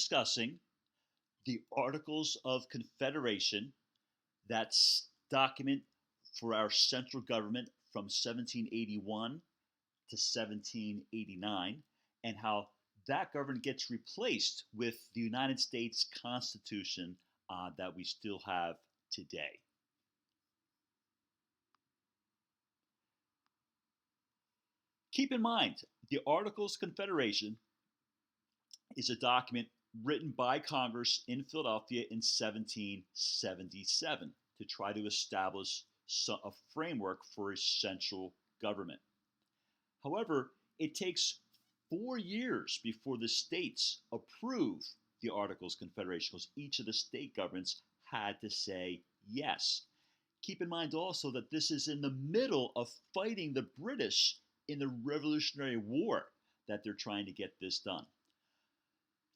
discussing the Articles of Confederation, that's document for our central government from 1781 to 1789, and how that government gets replaced with the United States Constitution that we still have today. Keep in mind, the Articles of Confederation is a document written by Congress in Philadelphia in 1777 to try to establish a framework for a central government. However, it takes 4 years before the states approve the Articles of Confederation because each of the state governments had to say yes. Keep in mind also that this is in the middle of fighting the British in the Revolutionary War that they're trying to get this done.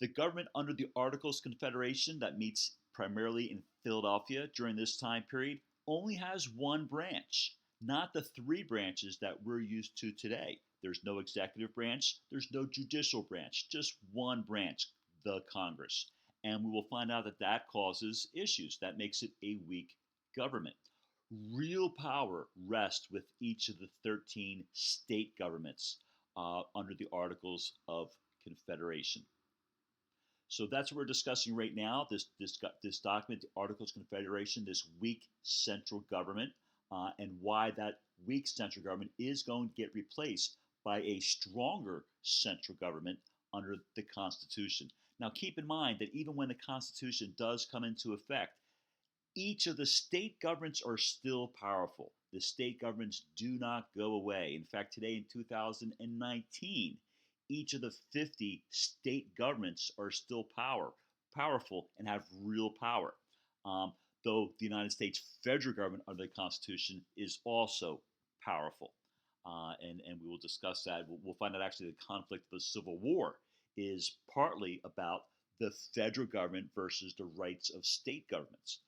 The government under the Articles of Confederation that meets primarily in Philadelphia during this time period only has one branch, not the 3 branches that we're used to today. There's no executive branch, there's no judicial branch, just one branch, the Congress. And we will find out that that causes issues. That makes it a weak government. Real power rests with each of the 13 state governments under the Articles of Confederation. So that's what we're discussing right now, this document, the Articles of Confederation, this weak central government, and why that weak central government is going to get replaced by a stronger central government under the Constitution. Now keep in mind that even when the Constitution does come into effect, each of the state governments are still powerful. The state governments do not go away. In fact, today in 2019, each of the 50 state governments are still powerful and have real power. Though the United States federal government under the Constitution is also powerful. And we will discuss that. We'll find out actually the conflict of the Civil War is partly about the federal government versus the rights of state governments.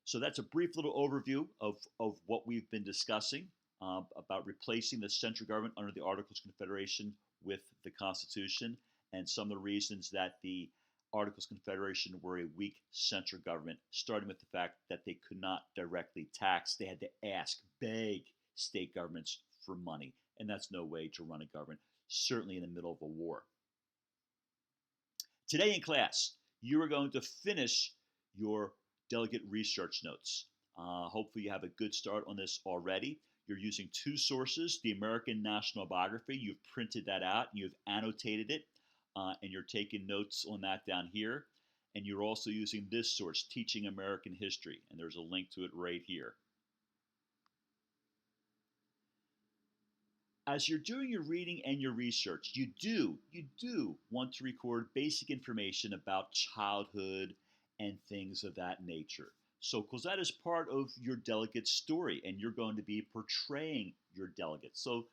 So that's a brief little overview of what we've been discussing about replacing the central government under the Articles of Confederation with the Constitution, and some of the reasons that the Articles of Confederation were a weak central government, starting with the fact that they could not directly tax. They had to beg state governments for money, and that's no way to run a government, certainly in the middle of a war. Today in class, you are going to finish your delegate research notes. Hopefully you have a good start on this already. You're using 2 sources, the American National Biography. You've printed that out, and you've annotated it, and you're taking notes on that down here. And you're also using this source, Teaching American History, and there's a link to it right here. As you're doing your reading and your research, you do want to record basic information about childhood and things of that nature. So, because that is part of your delegate's story, and you're going to be portraying your delegate. So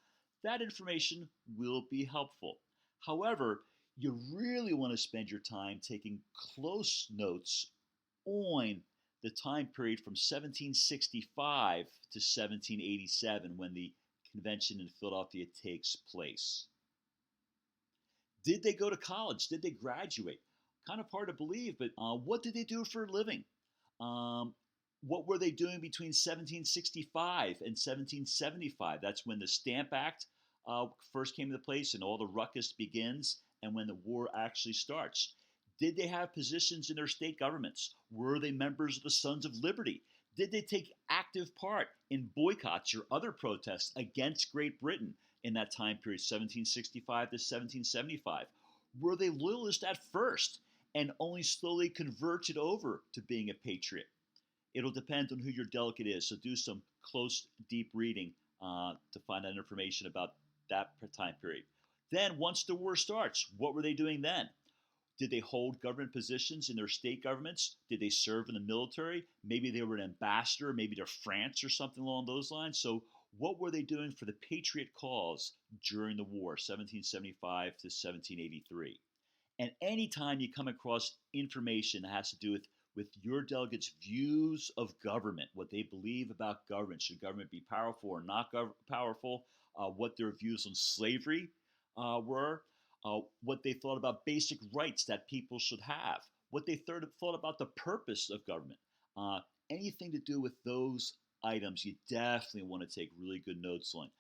that information will be helpful. However, you really want to spend your time taking close notes on the time period from 1765 to 1787 when the convention in Philadelphia takes place. Did they go to college? Did they graduate? Kind of hard to believe, but what did they do for a living? What were they doing between 1765 and 1775? That's when the Stamp Act first came into place and all the ruckus begins, and when the war actually starts. Did they have positions in their state governments? Were they members of the Sons of Liberty? Did they take active part in boycotts or other protests against Great Britain in that time period, 1765 to 1775? Were they loyalists at first and only slowly converted over to being a patriot? It'll depend on who your delegate is, so do some close, deep reading to find out information about that time period. Then, once the war starts, what were they doing then? Did they hold government positions in their state governments? Did they serve in the military? Maybe they were an ambassador, maybe to France or something along those lines. So what were they doing for the patriot cause during the war, 1775 to 1783? And anytime you come across information that has to do with your delegates' views of government, what they believe about government, should government be powerful or not powerful, what their views on slavery were, what they thought about basic rights that people should have, what they thought about the purpose of government. Uh, Anything to do with those items, you definitely want to take really good notes on,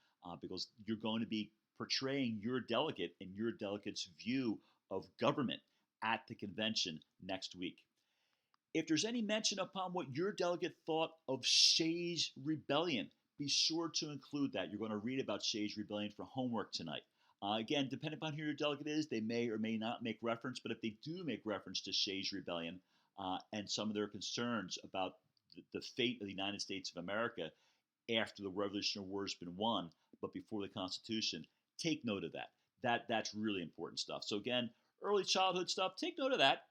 because you're going to be portraying your delegate and your delegate's view of government at the convention next week. If there's any mention upon what your delegate thought of Shay's rebellion, be sure to include that. You're going to read about Shay's rebellion for homework tonight. Again, depending upon who your delegate is, they may or may not make reference, but if they do make reference to Shay's rebellion and some of their concerns about the fate of the United States of America after the Revolutionary War has been won, but before the Constitution, take note of that. That's really important stuff. So again, early childhood stuff, take note of that.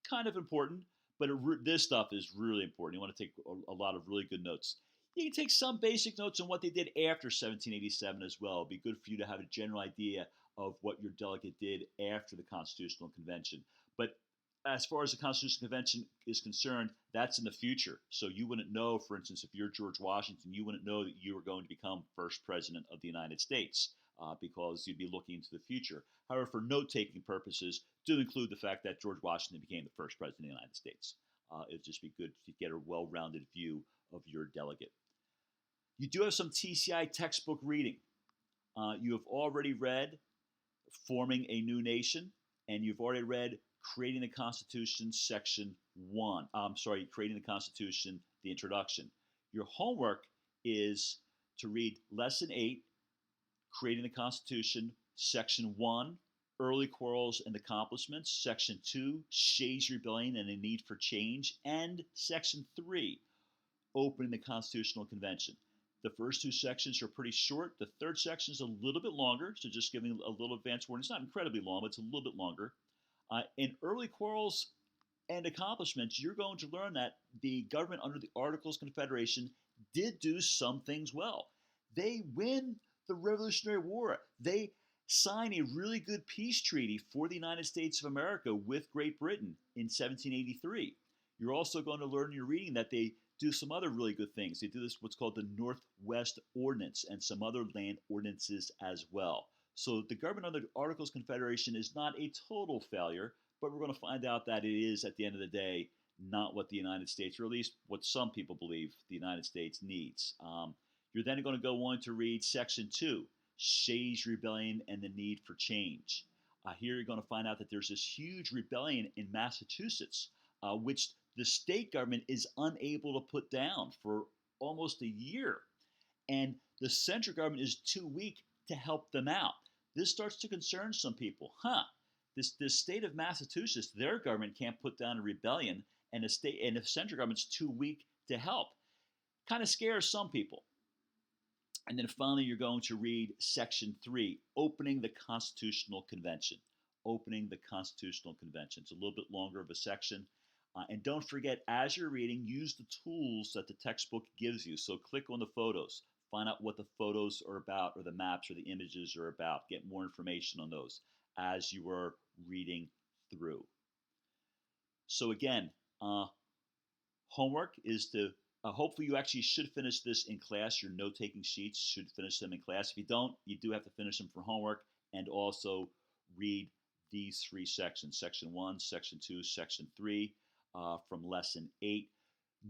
Kind of important, but this stuff is really important. You want to take a lot of really good notes. You can take some basic notes on what they did after 1787 as well. It'd be good for you to have a general idea of what your delegate did after the Constitutional Convention. But as far as the Constitutional Convention is concerned, that's in the future. So you wouldn't know, for instance, if you're George Washington, you wouldn't know that you were going to become first president of the United States because you'd be looking into the future. However, for note-taking purposes, do include the fact that George Washington became the first president of the United States. It'd just be good to get a well-rounded view of your delegate. You do have some TCI textbook reading. You have already read Forming a New Nation, and you've already read Creating the Constitution, Section 1. Creating the Constitution, the Introduction. Your homework is to read Lesson 8, Creating the Constitution, Section 1, Early Quarrels and Accomplishments, Section 2, Shay's Rebellion and a Need for Change, and Section 3, Opening the Constitutional Convention. The first two sections are pretty short. The third section is a little bit longer, so just giving a little advance warning. It's not incredibly long, but it's a little bit longer. In Early Quarrels and Accomplishments, you're going to learn that the government under the Articles of Confederation did do some things well. They win the Revolutionary War. They sign a really good peace treaty for the United States of America with Great Britain in 1783. You're also going to learn in your reading that they do some other really good things. They do this, what's called the Northwest Ordinance, and some other land ordinances as well. So the government under the Articles of Confederation is not a total failure, but we're going to find out that it is, at the end of the day, not what the United States, or at least what some people believe the United States needs. You're then going to go on to read Section 2, Shay's Rebellion and the Need for Change. Here you're going to find out that there's this huge rebellion in Massachusetts, which the state government is unable to put down for almost a year. And the central government is too weak to help them out. This starts to concern some people. This state of Massachusetts, their government can't put down a rebellion, and the central government's too weak to help. Kind of scares some people. And then finally, you're going to read Section 3, Opening the Constitutional Convention. Opening the Constitutional Convention. It's a little bit longer of a section. And don't forget, as you're reading, use the tools that the textbook gives you. So click on the photos. Find out what the photos are about, or the maps or the images are about. Get more information on those as you are reading through. So again, homework is to, hopefully you actually should finish this in class. Your note-taking sheets should finish them in class. If you don't, you do have to finish them for homework, and also read these three sections, Section 1, Section 2, Section 3 from Lesson 8.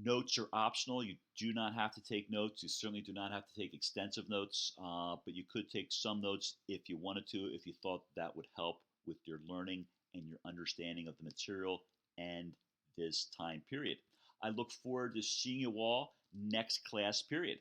Notes are optional. You do not have to take notes. You certainly do not have to take extensive notes, but you could take some notes if you wanted to, if you thought that would help with your learning and your understanding of the material and this time period. I look forward to seeing you all next class period.